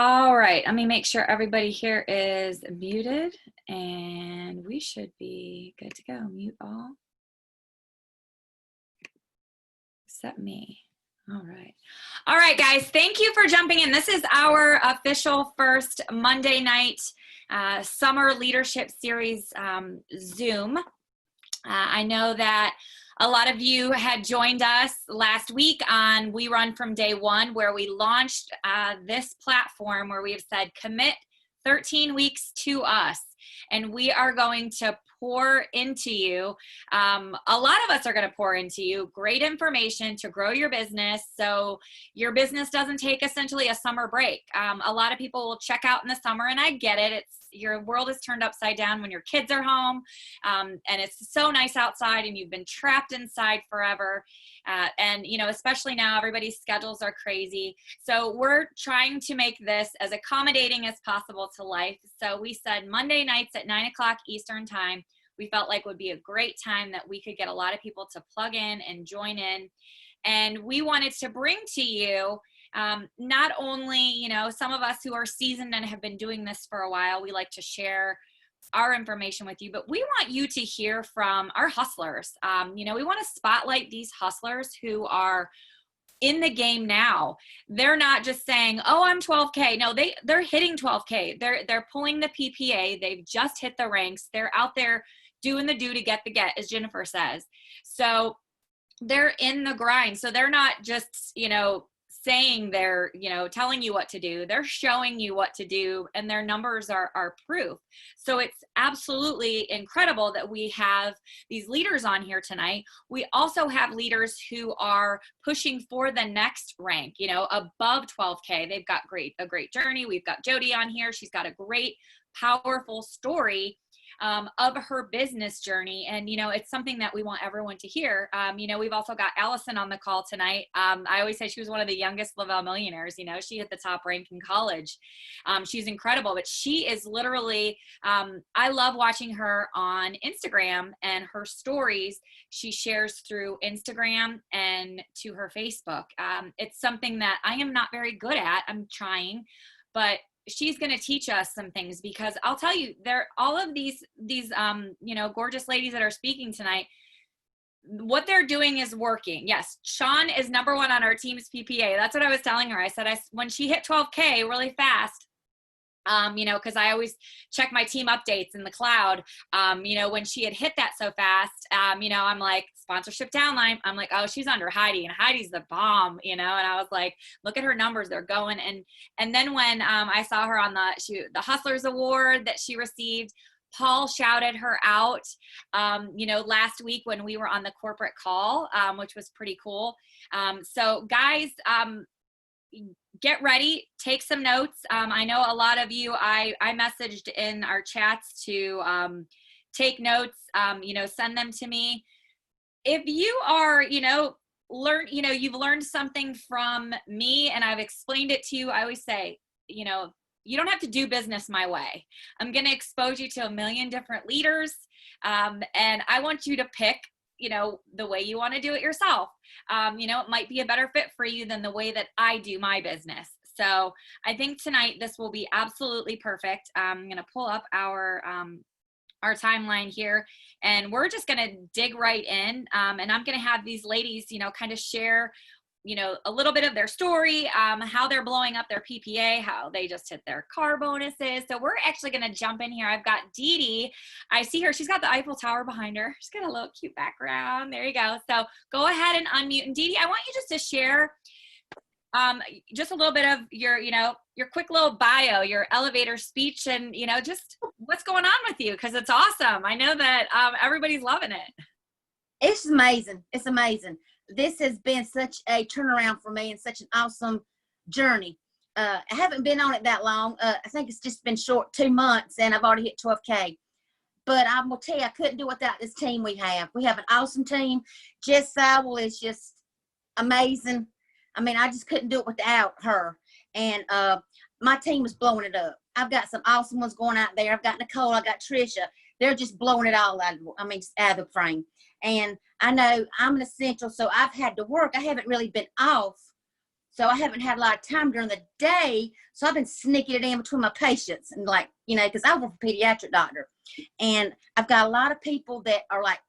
All right, let me make sure everybody here is muted and we should be good to go. Mute all, except me. All right. All right, guys, thank you for jumping in. This is our official first Monday night summer leadership series Zoom. I know that a lot of you had joined us last week on We Run From Day One, where we launched this platform where we have said, commit 13 weeks to us. And we are going to pour into you. A lot of us are going to pour into you great information to grow your business so your business doesn't take essentially a summer break. A lot of people will check out in the summer, and I get it. Your world is turned upside down when your kids are home, and it's so nice outside and you've been trapped inside forever. And, you know, especially now everybody's schedules are crazy. So we're trying to make this as accommodating as possible to life. So we said Monday nights at 9 o'clock Eastern time, we felt like would be a great time that we could get a lot of people to plug in and join in. And we wanted to bring to you not only, you know, some of us who are seasoned and have been doing this for a while, we like to share our information with you, but we want you to hear from our hustlers. You know, we want to spotlight these hustlers who are in the game now. They're not just saying, oh, I'm 12K. No, they're hitting 12K. They're pulling the PPA. They've just hit the ranks. They're out there doing the do to get the get, as Jennifer says. So they're in the grind. So they're not just, you know, saying they're, you know, telling you what to do. They're showing you what to do, and their numbers are proof. So it's absolutely incredible that we have these leaders on here tonight. We also have leaders who are pushing for the next rank, you know, above 12K. They've got a great journey. We've got Jody on here. She's got a great, powerful story of her business journey. And, you know, it's something that we want everyone to hear. You know, we've also got Allison on the call tonight. I always say she was one of the youngest Lavelle millionaires. You know, she hit the top rank in college. She's incredible, but she is literally, I love watching her on Instagram and her stories she shares through Instagram and to her Facebook. It's something that I am not very good at. I'm trying, but she's going to teach us some things, because I'll tell you, all of these you know, gorgeous ladies that are speaking tonight, what they're doing is working. Yes, Sean is number one on our team's PPA. That's what I was telling her. I said, when she hit 12K really fast, you know, because I always check my team updates in the cloud. You know, when she had hit that so fast, you know, I'm like, sponsorship downline. I'm like, oh, she's under Heidi, and Heidi's the bomb, you know. And I was like, look at her numbers, they're going. And then when I saw her on the Hustlers Award that she received, Paul shouted her out, you know, last week when we were on the corporate call, which was pretty cool. So guys, get ready, take some notes. I know a lot of you, I messaged in our chats to take notes, you know, send them to me. If you are, you know, you've learned something from me and I've explained it to you, I always say, you know, you don't have to do business my way. I'm going to expose you to a million different leaders. And I want you to pick, you know, the way you want to do it yourself. You know, it might be a better fit for you than the way that I do my business. So I think tonight this will be absolutely perfect. I'm going to pull up our timeline here, and we're just going to dig right in. And I'm going to have these ladies, you know, kind of share, you know, a little bit of their story, how they're blowing up their PPA, how they just hit their car bonuses. So we're actually going to jump in here. I've got Dee Dee. I see her. She's got the Eiffel Tower behind her. She's got a little cute background. There you go. So go ahead and unmute. And Dee Dee, I want you just to share just a little bit of your, you know, your quick little bio, your elevator speech, and, you know, just what's going on with you, because it's awesome. I know that everybody's loving it. It's amazing. It's amazing. This has been such a turnaround for me and such an awesome journey. I haven't been on it that long. I think it's just been short 2 months, and I've already hit 12K. But I will tell you, I couldn't do without this team we have. We have an awesome team. Jess Sowell is just amazing. I mean, I just couldn't do it without her. And my team is blowing it up. I've got some awesome ones going out there. I've got Nicole. I got Trisha. They're just blowing it all out. Out of the frame. And I know I'm an essential, so I've had to work. I haven't really been off So I haven't had a lot of time during the day. So I've been sneaking it in between my patients and like, you know, because I work for a pediatric doctor. And I've got a lot of people that are like,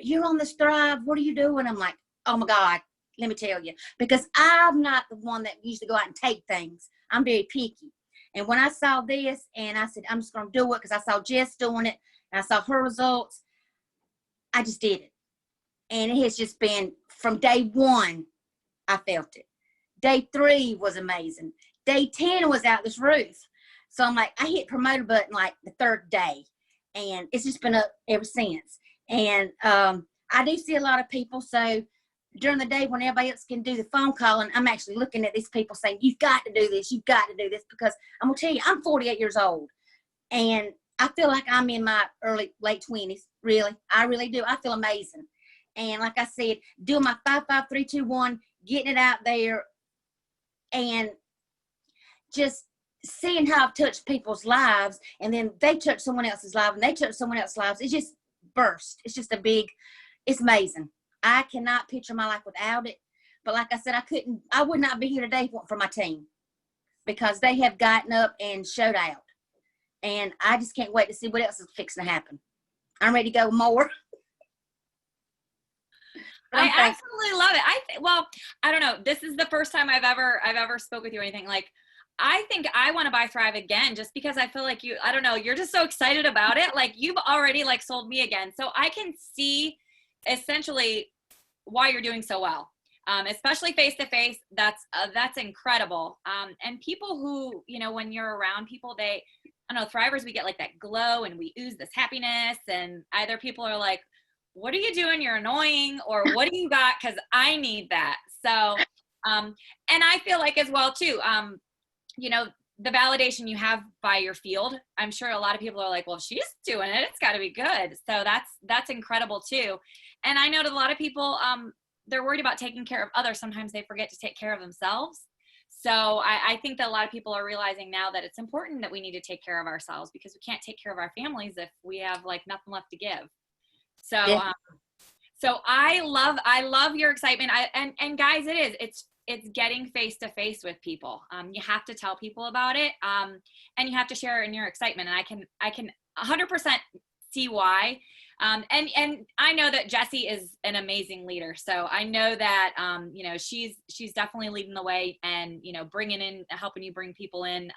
you're on this Thrive. What are you doing? I'm like, oh my God, let me tell you. Because I'm not the one that used to go out and take things. I'm very picky. And when I saw this and I said, I'm just going to do it because I saw Jess doing it and I saw her results, I just did it. And it has just been from day one, I felt it. Day 3 was amazing. Day 10 was out this roof. So I'm like, I hit promoter button like the 3rd day. And it's just been up ever since. And I do see a lot of people. So during the day when everybody else can do the phone calling, I'm actually looking at these people saying, you've got to do this. You've got to do this. Because I'm going to tell you, I'm 48 years old. And I feel like I'm in my late 20s. Really. I really do. I feel amazing. And like I said, doing my 5, 5, 3, 2, 1, getting it out there and just seeing how I've touched people's lives, and then they touch someone else's life and they touch someone else's lives. It just burst. It's just it's amazing. I cannot picture my life without it. But like I said, I would not be here today if it weren't for my team, because they have gotten up and showed out. And I just can't wait to see what else is fixing to happen. I'm ready to go more. I absolutely love it. Well, I don't know. This is the first time I've ever spoke with you or anything. Like, I think I want to buy Thrive again, just because I feel like I don't know, you're just so excited about it. Like, you've already like sold me again. So I can see essentially why you're doing so well. Especially face-to-face. That's incredible. And people who, you know, when you're around people, I don't know, Thrivers, we get like that glow and we ooze this happiness, and either people are like, what are you doing? You're annoying, or what do you got? Cause I need that. So, and I feel like as well too, you know, the validation you have by your field, I'm sure a lot of people are like, well, if she's doing it, it's gotta be good. So that's incredible too. And I know that a lot of people, they're worried about taking care of others. Sometimes they forget to take care of themselves. So I think that a lot of people are realizing now that it's important that we need to take care of ourselves, because we can't take care of our families if we have like nothing left to give. So, Yeah. So I love your excitement. And guys, it's getting face to face with people. You have to tell people about it. And you have to share in your excitement. And I can 100% see why. And I know that Jessie is an amazing leader. So I know that, you know, she's definitely leading the way and, you know, helping you bring people in.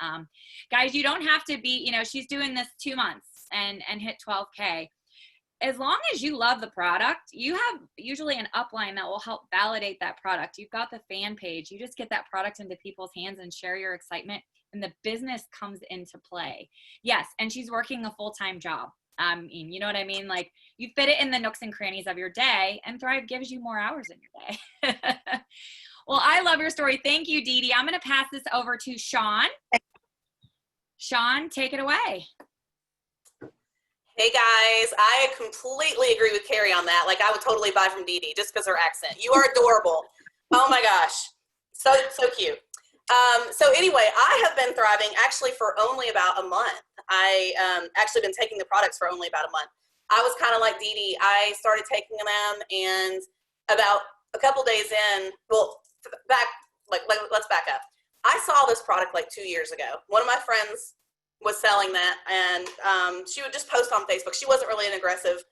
Guys, you don't have to be, you know, she's doing this 2 months and hit 12K. As long as you love the product, you have usually an upline that will help validate that product. You've got the fan page. You just get that product into people's hands and share your excitement, and the business comes into play. Yes, and she's working a full-time job. You know what I mean? Like, you fit it in the nooks and crannies of your day, and Thrive gives you more hours in your day. Well, I love your story. Thank you, Dee Dee. I'm going to pass this over to Sean. Sean, take it away. Hey guys, I completely agree with Carrie on that. Like, I would totally buy from Dee Dee just because her accent. You are adorable. Oh my gosh. So cute. So anyway, I have been thriving actually for only about a month. I actually been taking the products for only about a month. I was kind of like Dee Dee. I started taking them, and about a couple days in, well, let's back up. I saw this product like 2 years ago. One of my friends was selling that, and she would just post on Facebook. She wasn't really an aggressive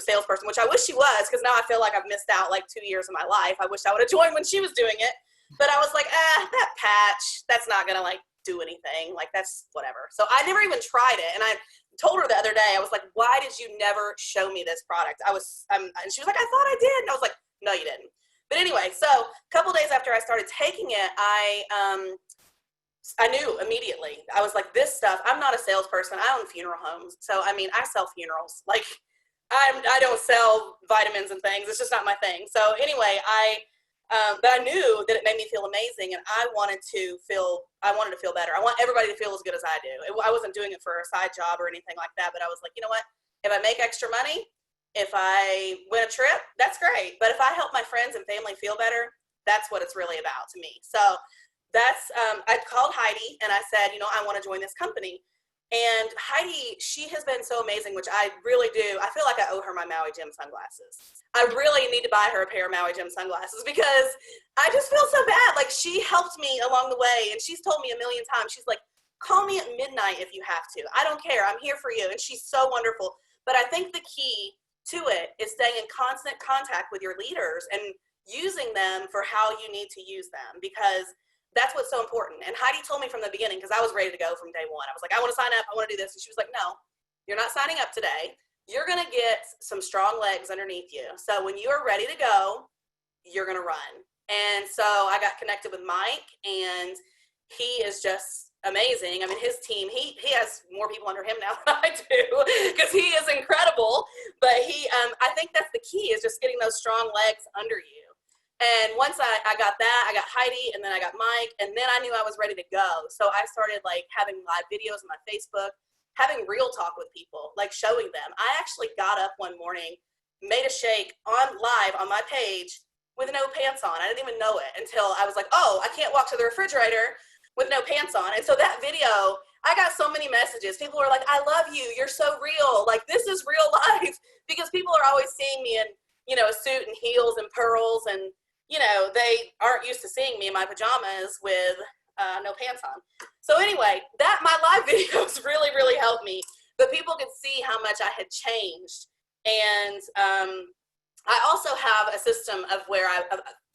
salesperson, which I wish she was, because now I feel like I've missed out like 2 years of my life. I wish I would have joined when she was doing it, but I was like, that patch, that's not gonna like do anything. Like, that's whatever. So I never even tried it, and I told her the other day, I was like, why did you never show me this product? And she was like, I thought I did, and I was like, no, you didn't. But anyway, so a couple days after I started taking it, I knew immediately. I was like, this stuff, I'm not a salesperson. I own funeral homes. So, I mean, I sell funerals. Like, I don't sell vitamins and things. It's just not my thing. So anyway, but I knew that it made me feel amazing, and I wanted to feel better. I want everybody to feel as good as I do. I wasn't doing it for a side job or anything like that, but I was like, you know what? If I make extra money, if I win a trip, that's great. But if I help my friends and family feel better, that's what it's really about to me. So I called Heidi and I said, I want to join this company. And Heidi, she has been so amazing, which I really do. I feel like I owe her my Maui Jim sunglasses. I really need to buy her a pair of Maui Jim sunglasses because I just feel so bad. Like, she helped me along the way, and she's told me a million times, she's like, call me at midnight if you have to. I don't care. I'm here for you. And she's so wonderful. But I think the key to it is staying in constant contact with your leaders and using them for how you need to use them, because that's what's so important. And Heidi told me from the beginning, because I was ready to go from day one. I was like, I want to sign up. I want to do this. And she was like, no, you're not signing up today. You're going to get some strong legs underneath you. So when you are ready to go, you're going to run. And so I got connected with Mike, and he is just amazing. I mean, his team, he has more people under him now than I do, because he is incredible. But I think that's the key, is just getting those strong legs under you. And once I got that, I got Heidi, and then I got Mike, and then I knew I was ready to go. So I started like having live videos on my Facebook, having real talk with people, like showing them. I actually got up one morning, made a shake on live on my page with no pants on. I didn't even know it until I was like, oh, I can't walk to the refrigerator with no pants on. And so that video, I got so many messages. People were like, I love you. You're so real. Like, this is real life, because people are always seeing me in, you know, a suit and heels and pearls, and you know, they aren't used to seeing me in my pajamas with no pants on. So anyway, my live videos really, really helped me. But people could see how much I had changed. And I also have a system of where I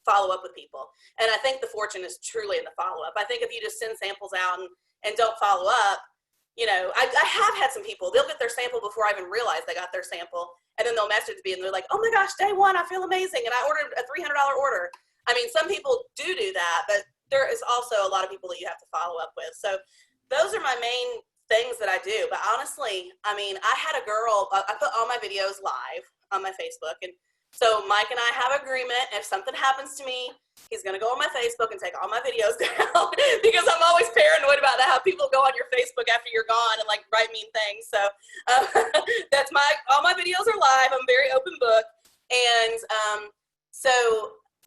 follow up with people. And I think the fortune is truly in the follow-up. I think if you just send samples out and don't follow up, you know, I have had some people, they'll get their sample before I even realize they got their sample. And then they'll message me and they're like, oh my gosh, day one, I feel amazing. And I ordered a $300 order. I mean, some people do that, but there is also a lot of people that you have to follow up with. So those are my main things that I do. But honestly, I mean, I had a girl, I put all my videos live on my Facebook. And so Mike and I have agreement. If something happens to me, he's going to go on my Facebook and take all my videos down, because I'm always paranoid about that, how people go on your Facebook after you're gone and like write mean things. So that's all my videos are live. I'm very open book. And so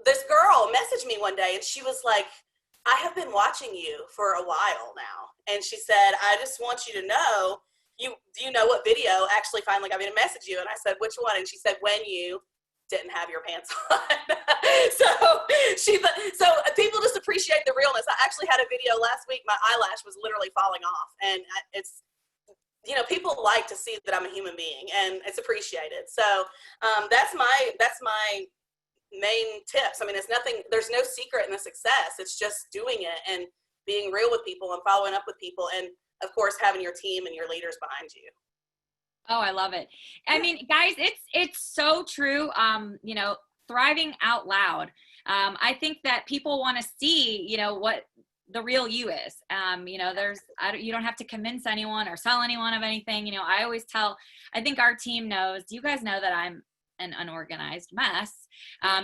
this girl messaged me one day, and she was like, I have been watching you for a while now. And she said, I just want you to know, do you know what video actually finally got me to message you? And I said, which one? And she said, when you didn't have your pants on. so people just appreciate the realness. I actually had a video last week, my eyelash was literally falling off, and it's, you know, people like to see that I'm a human being, and it's appreciated. So that's my main tips. I mean, there's no secret in the success. It's just doing it and being real with people and following up with people, and of course having your team and your leaders behind you. Oh, I love it. I mean, guys, it's so true. You know, thriving out loud. I think that people want to see, you know, what the real you is. You know, you don't have to convince anyone or sell anyone of anything. You know, I think our team knows, you guys know that I'm an unorganized mess.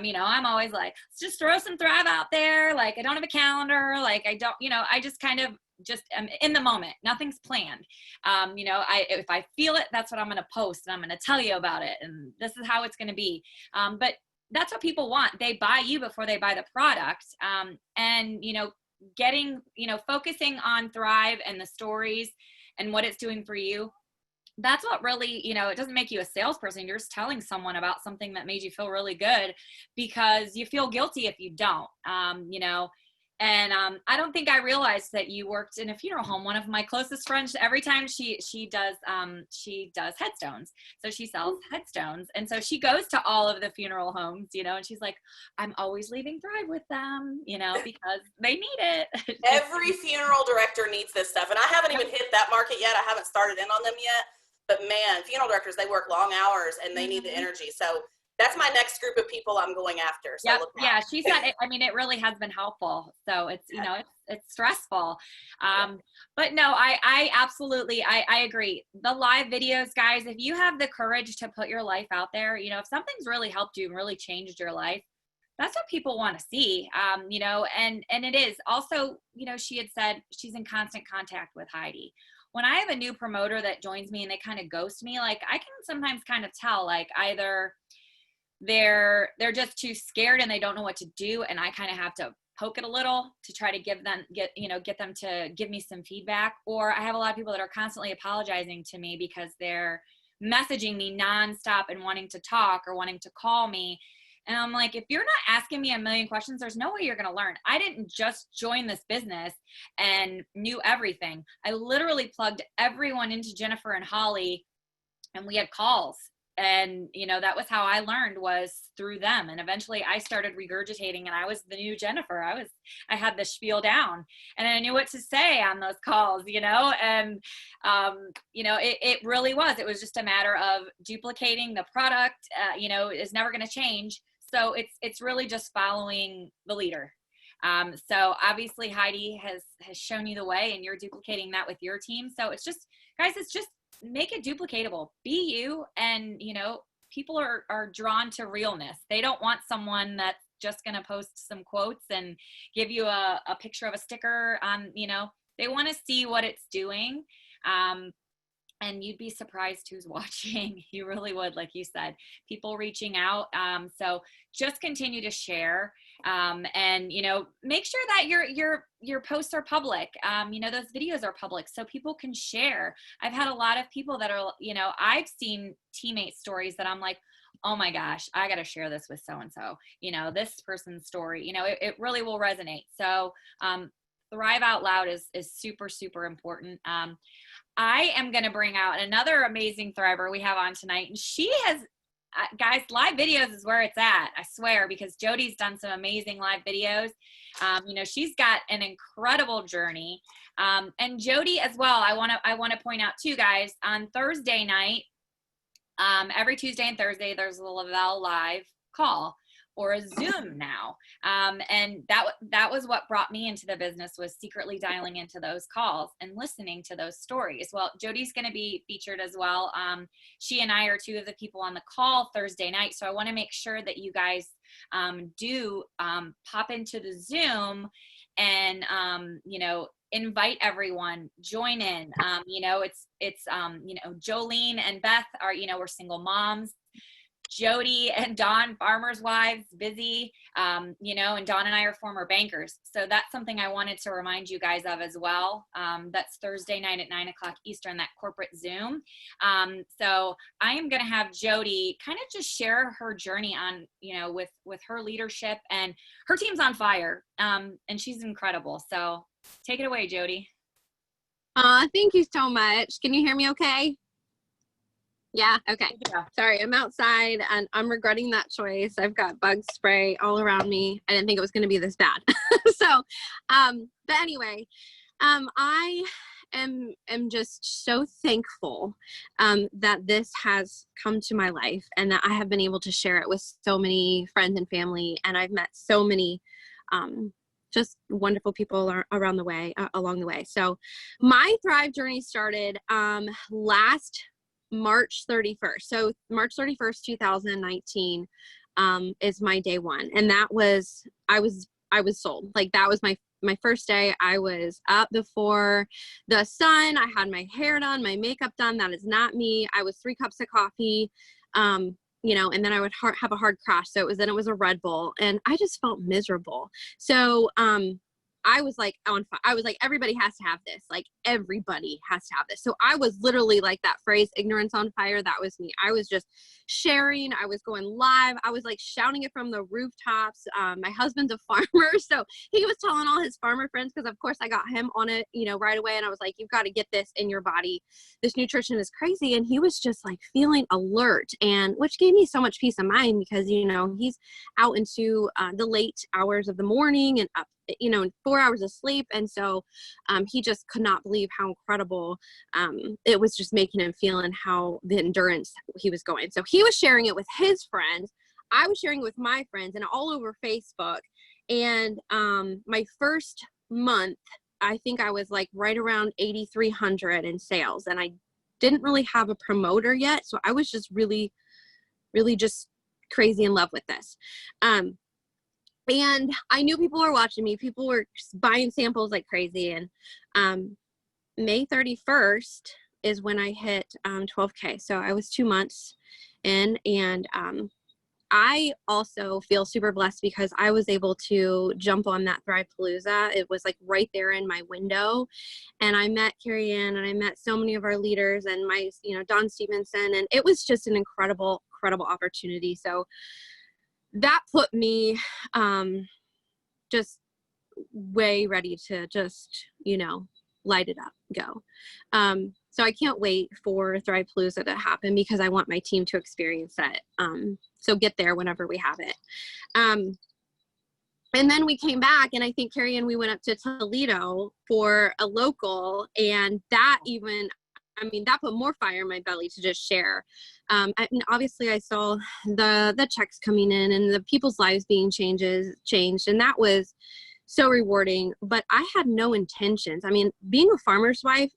You know, I'm always like, let's just throw some Thrive out there. Like, I don't have a calendar. Like, I don't, you know, I just kind of am in the moment. Nothing's planned. You know, if I feel it, that's what I'm going to post, and I'm going to tell you about it. And this is how it's going to be. But that's what people want. They buy you before they buy the product. And, you know, focusing on Thrive and the stories and what it's doing for you. That's what really, you know, it doesn't make you a salesperson. You're just telling someone about something that made you feel really good, because you feel guilty if you don't, you know. And I don't think I realized that you worked in a funeral home. One of my closest friends, every time she does headstones. So she sells headstones. And so she goes to all of the funeral homes, you know, and she's like, I'm always leaving Thrive with them, you know, because they need it. Every funeral director needs this stuff. And I haven't even hit that market yet. I haven't started in on them yet. But man, funeral directors, they work long hours and they need the energy. So that's my next group of people I'm going after. So yep. Yeah, she said it, I mean, it really has been helpful. So it's, you know, it's stressful. But no, I absolutely, I agree. The live videos, guys, if you have the courage to put your life out there, you know, if something's really helped you and really changed your life, that's what people want to see. You know, and it is also, you know, she had said she's in constant contact with Heidi. When I have a new promoter that joins me and they kind of ghost me, like, I can sometimes kind of tell, like, either they're just too scared and they don't know what to do, and I kind of have to poke it a little to try to get them to give me some feedback. Or I have a lot of people that are constantly apologizing to me because they're messaging me nonstop and wanting to talk or wanting to call me. And I'm like, if you're not asking me a million questions, there's no way you're going to learn. I didn't just join this business and knew everything. I literally plugged everyone into Jennifer and Holly, and we had calls. And, that was how I learned, was through them. And eventually I started regurgitating, and I was the new Jennifer. I had the spiel down, and I knew what to say on those calls, and, it really was. It was just a matter of duplicating the product, is never going to change. So it's really just following the leader. So obviously Heidi has shown you the way, and you're duplicating that with your team. So it's just, guys, make it duplicatable. Be you, and people are drawn to realness. They don't want someone that's just going to post some quotes and give you a picture of a sticker on, they want to see what it's doing. And you'd be surprised who's watching. You really would, like you said, people reaching out. So just continue to share, and make sure that your posts are public. Those videos are public so people can share. I've had a lot of people that are, I've seen teammate stories that I'm like, oh my gosh, I got to share this with so-and-so, this person's story, it really will resonate. So Thrive Out Loud is super, super important. I am going to bring out another amazing Thriver we have on tonight. And she has, guys, live videos is where it's at, I swear, because Jody's done some amazing live videos. She's got an incredible journey. And Jody as well, I want to point out too, guys, on Thursday night, every Tuesday and Thursday, there's a Lavelle live call, or a Zoom now. And that was what brought me into the business, was secretly dialing into those calls and listening to those stories. Well, Jody's going to be featured as well. She and I are two of the people on the call Thursday night. So I want to make sure that you guys do pop into the Zoom and, invite everyone, join in. It's Jolene and Beth are, we're single moms. Jody and Dawn, farmers' wives, busy, and Dawn and I are former bankers. So that's something I wanted to remind you guys of as well. That's Thursday night at 9:00 Eastern, that corporate Zoom. So I am going to have Jody kind of just share her journey on, with her leadership, and her team's on fire. And she's incredible. So take it away, Jody. Thank you so much. Can you hear me okay? Yeah. Okay. Yeah. Sorry, I'm outside and I'm regretting that choice. I've got bug spray all around me. I didn't think it was going to be this bad. So, but anyway, I am just so thankful that this has come to my life, and that I have been able to share it with so many friends and family. And I've met so many just wonderful people along the way. So my Thrive journey started last March 31st. So March 31st, 2019 is my day one. And that was, I was sold. Like, that was my first day. I was up before the sun. I had my hair done, my makeup done. That is not me. I was 3 cups of coffee, and then I would have a hard crash. So it was a Red Bull, and I just felt miserable. So, I was like on fire. I was like, everybody has to have this. Like, everybody has to have this. So I was literally like that phrase, ignorance on fire. That was me. I was just sharing. I was going live. I was like shouting it from the rooftops. My husband's a farmer, so he was telling all his farmer friends, because of course I got him on it, right away. And I was like, you've got to get this in your body. This nutrition is crazy. And he was just like feeling alert, and which gave me so much peace of mind, because, he's out into the late hours of the morning and up, 4 hours of sleep. And so he just could not believe how incredible it was just making him feel, and how the endurance he was going. So he was sharing it with his friends. I was sharing it with my friends, and all over Facebook. And my first month, I think I was like right around 8,300 in sales, and I didn't really have a promoter yet. So I was just really, really just crazy in love with this. And I knew people were watching me. People were buying samples like crazy. And May 31st is when I hit 12K. So I was 2 months in, and I also feel super blessed because I was able to jump on that Thrivepalooza. It was like right there in my window. And I met Carrie Ann and I met so many of our leaders and my, Don Stevenson. And it was just an incredible, incredible opportunity. So that put me just way ready to just, light it up, go. So I can't wait for Thrivepalooza to happen because I want my team to experience it. So get there whenever we have it. And then we came back, and I think Carrie and we went up to Toledo for a local, and that put more fire in my belly to just share. Obviously I saw the checks coming in and the people's lives being changed, and that was so rewarding, but I had no intentions. Being a farmer's wife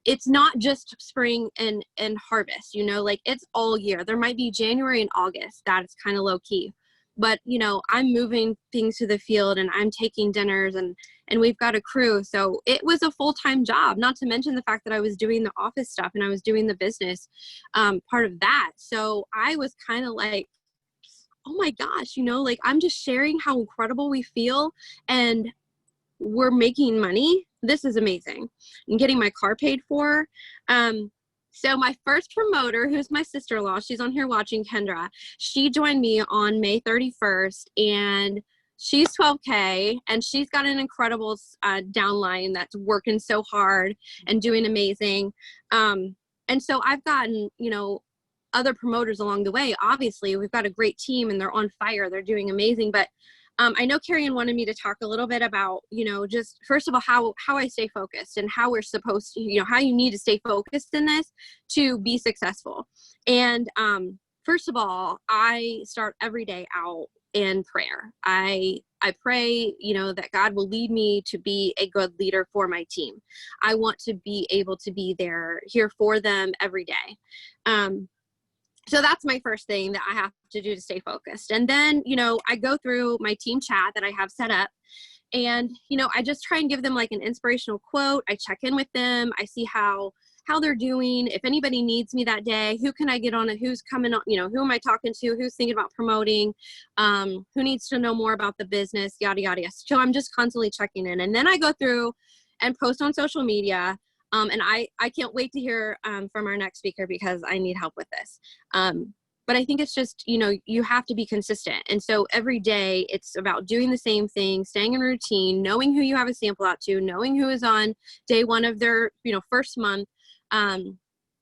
it's not just spring and harvest, it's all year. There might be January and August that's kind of low key, but I'm moving things to the field and I'm taking dinners and we've got a crew. So it was a full-time job, not to mention the fact that I was doing the office stuff and I was doing the business part of that. So I was kind of like, oh my gosh, I'm just sharing how incredible we feel and we're making money. This is amazing. I'm getting my car paid for. So my first promoter, who's my sister-in-law, she's on here watching, Kendra, she joined me on May 31st and she's 12K and she's got an incredible downline that's working so hard and doing amazing. And so I've gotten, other promoters along the way. Obviously we've got a great team and they're on fire. They're doing amazing. But I know Carrie Ann wanted me to talk a little bit about, just first of all, how I stay focused and how we're supposed to, how you need to stay focused in this to be successful. And first of all, I start every day out in prayer. I pray, that God will lead me to be a good leader for my team. I want to be able to be here for them every day. So that's my first thing that I have to do to stay focused. And then, I go through my team chat that I have set up and, I just try and give them like an inspirational quote. I check in with them. I see how they're doing. If anybody needs me that day, who can I get on it? Who's coming on, who am I talking to? Who's thinking about promoting? Who needs to know more about the business, yada, yada, yada. So I'm just constantly checking in. And then I go through and post on social media. And I can't wait to hear from our next speaker because I need help with this. But I think it's just, you have to be consistent. And so every day it's about doing the same thing, staying in routine, knowing who you have a sample out to, knowing who is on day one of their, first month.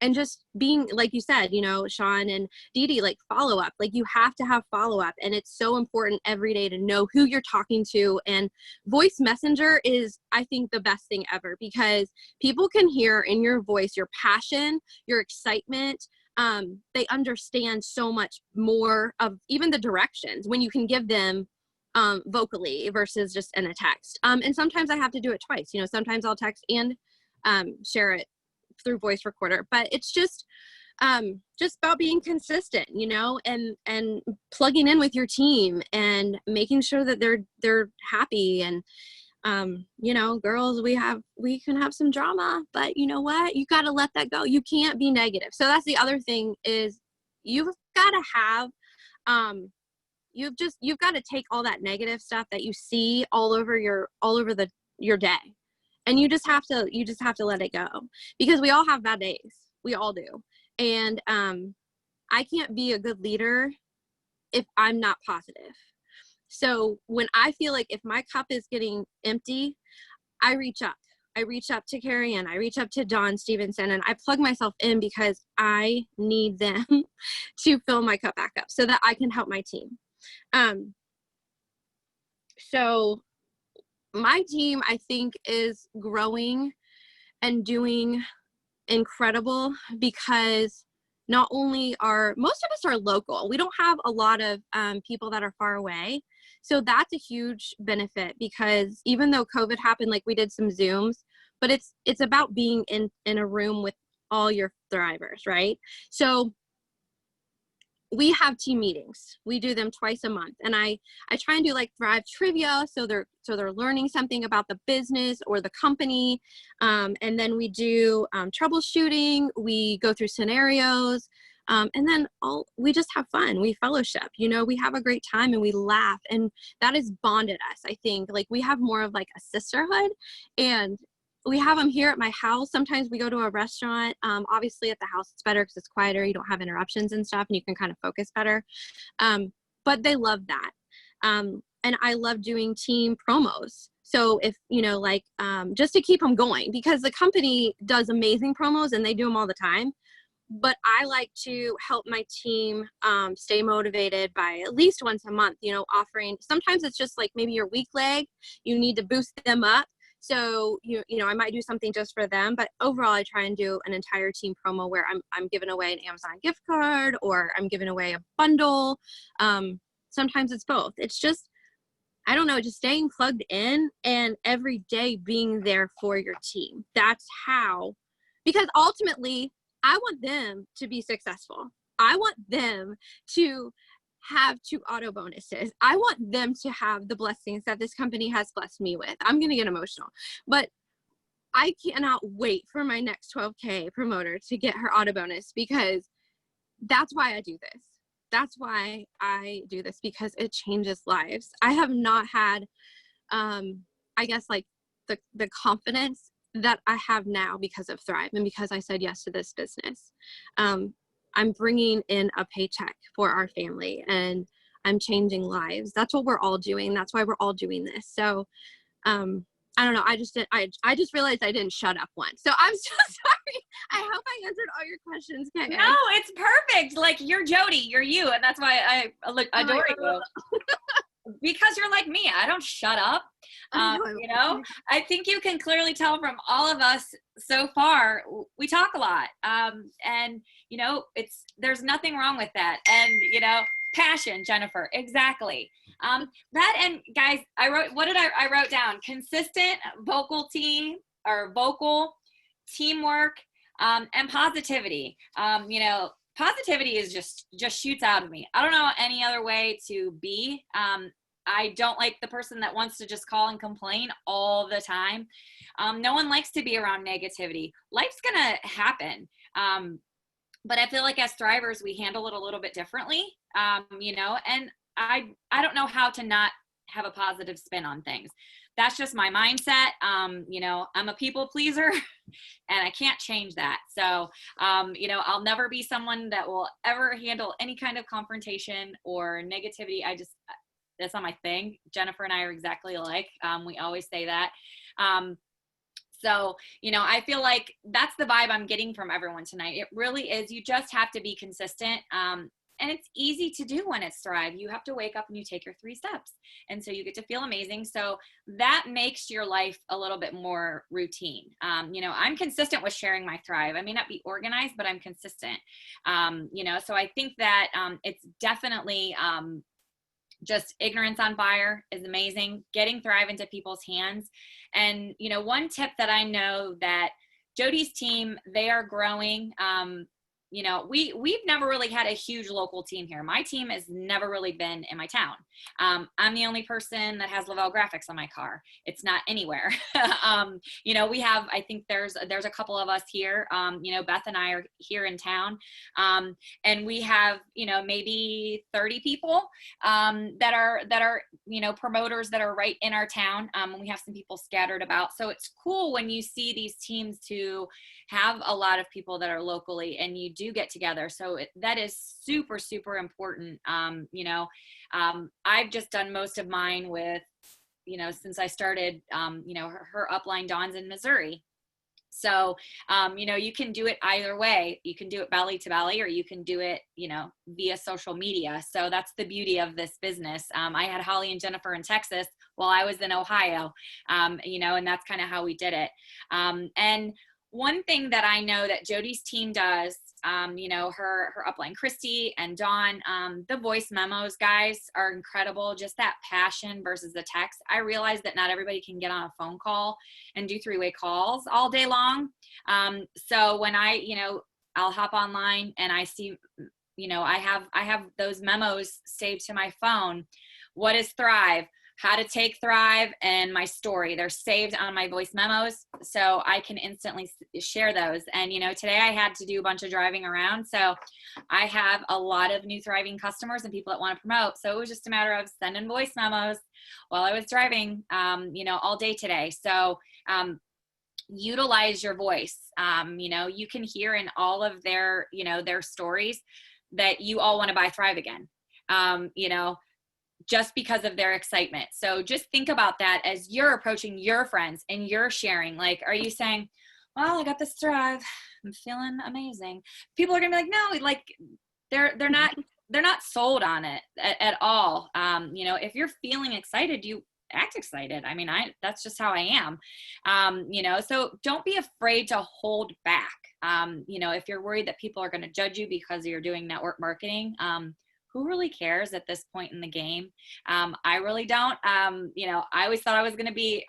And just being, like you said, Sean and Dee Dee, like follow up, like you have to have follow up. And it's so important every day to know who you're talking to. And voice messenger is, I think, the best thing ever because people can hear in your voice, your passion, your excitement. They understand so much more of even the directions when you can give them vocally versus just in a text. And sometimes I have to do it twice. Sometimes I'll text and share it through voice recorder, but it's just about being consistent, and plugging in with your team and making sure that they're happy. And, girls, we can have some drama, but you know what? You got to let that go. You can't be negative. So that's the other thing is you've got to have, you've got to take all that negative stuff that you see all over your day. And you just have to let it go because we all have bad days. We all do. And I can't be a good leader if I'm not positive. So when I feel like if my cup is getting empty, I reach up. I reach up to Carrie Ann. I reach up to Don Stevenson and I plug myself in because I need them to fill my cup back up so that I can help my team. So my team, I think, is growing and doing incredible because not only most of us are local. We don't have a lot of people that are far away. So that's a huge benefit because even though COVID happened, like we did some Zooms, but it's about being in a room with all your Thrivers, right? So we have team meetings. We do them twice a month. And I try and do like Thrive trivia. So they're learning something about the business or the company. And then we do troubleshooting. We go through scenarios. And then we just have fun. We fellowship, we have a great time and we laugh. And that has bonded us. I think like we have more of like a sisterhood, and we have them here at my house. Sometimes we go to a restaurant. Obviously at the house, it's better because it's quieter. You don't have interruptions and stuff, and you can kind of focus better. But they love that. And I love doing team promos. So if, just to keep them going, because the company does amazing promos and they do them all the time. But I like to help my team stay motivated by at least once a month, offering, sometimes it's just like maybe your weak leg, you need to boost them up. So, I might do something just for them, but overall I try and do an entire team promo where I'm giving away an Amazon gift card or I'm giving away a bundle. Sometimes it's both. It's just, I don't know, just staying plugged in and every day being there for your team. That's how, because ultimately I want them to be successful. I want them to have 2 auto bonuses. I want them to have the blessings that this company has blessed me with. I'm going to get emotional, but I cannot wait for my next 12K promoter to get her auto bonus, because that's why I do this. That's why I do this, because it changes lives. I have not had, I guess like the confidence that I have now because of Thrive and because I said yes to this business. I'm bringing in a paycheck for our family and I'm changing lives. That's what we're all doing. That's why we're all doing this. So, I don't know. I just realized I didn't shut up once. So I'm so sorry. I hope I answered all your questions. Okay. No, it's perfect. Like, you're Jody, you're you. And that's why I adore you. Because you're like me. I don't shut up. I think you can clearly tell from all of us so far, we talk a lot. And there's nothing wrong with that. And, passion, Jennifer, exactly. That, and guys, I wrote down consistent vocal teamwork, and positivity. Positivity is just shoots out of me. I don't know any other way to be. I don't like the person that wants to just call and complain all the time. No one likes to be around negativity. Life's gonna happen. But I feel like as Thrivers, we handle it a little bit differently, and I don't know how to not have a positive spin on things. That's just my mindset. I'm a people pleaser and I can't change that. So, I'll never be someone that will ever handle any kind of confrontation or negativity. That's not my thing. Jennifer and I are exactly alike. We always say that. So, I feel like that's the vibe I'm getting from everyone tonight. It really is. You just have to be consistent. And it's easy to do when it's Thrive. You have to wake up and you take your 3 steps. And so you get to feel amazing. So that makes your life a little bit more routine. I'm consistent with sharing my Thrive. I may not be organized, but I'm consistent. So I think that it's definitely just ignorance on fire is amazing. Getting Thrive into people's hands. And, one tip that I know that Jody's team, they are growing. We've never really had a huge local team here. My team has never really been in my town. I'm the only person that has Lavelle graphics on my car. It's not anywhere. We have, I think there's a couple of us here. Beth and I are here in town. And we have, maybe 30 people that are promoters that are right in our town. And we have some people scattered about. So it's cool when you see these teams to have a lot of people that are locally and you do get together. So that is super, super important. I've just done most of mine with, since I started, her upline Dawn's in Missouri. So, you can do it either way. You can do it belly to belly, or you can do it, via social media. So that's the beauty of this business. I had Holly and Jennifer in Texas while I was in Ohio, and that's kind of how we did it. And one thing that I know that Jody's team does, her upline Christy and Dawn, the voice memos, guys, are incredible. Just that passion versus the text. I realize that not everybody can get on a phone call and do 3-way calls all day long. So when I'll hop online and I see, I have those memos saved to my phone. What is Thrive? How to Take Thrive and my story. They're saved on my voice memos, so I can instantly share those. And, today I had to do a bunch of driving around. So I have a lot of new thriving customers and people that want to promote. So it was just a matter of sending voice memos while I was driving, all day today. So utilize your voice. You can hear in all of their stories that you all want to buy Thrive again. Just because of their excitement. So just think about that as you're approaching your friends and you're sharing. Like, are you saying, well, I got this Thrive, I'm feeling amazing. People are gonna be like, no, like they're not sold on it at all. If you're feeling excited, you act excited. I mean, that's just how I am. So don't be afraid to hold back. If you're worried that people are going to judge you because you're doing network marketing, who really cares at this point in the game? I really don't. I always thought I was going to be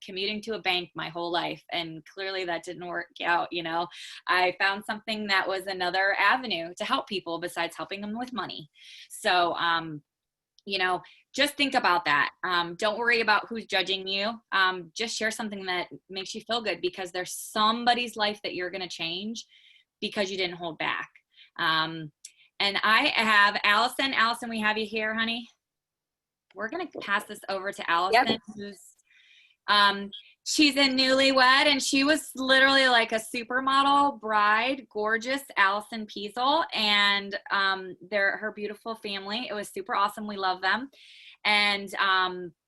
commuting to a bank my whole life, and clearly that didn't work out. I found something that was another avenue to help people besides helping them with money. So, just think about that. Don't worry about who's judging you. Just share something that makes you feel good, because there's somebody's life that you're going to change because you didn't hold back. And I have Allison. Allison, we have you here, honey. We're going to pass this over to Allison, Yep. who's she's a newlywed, and she was literally like a supermodel bride, gorgeous Allison Piesel, and her beautiful family. It was super awesome. We love them. And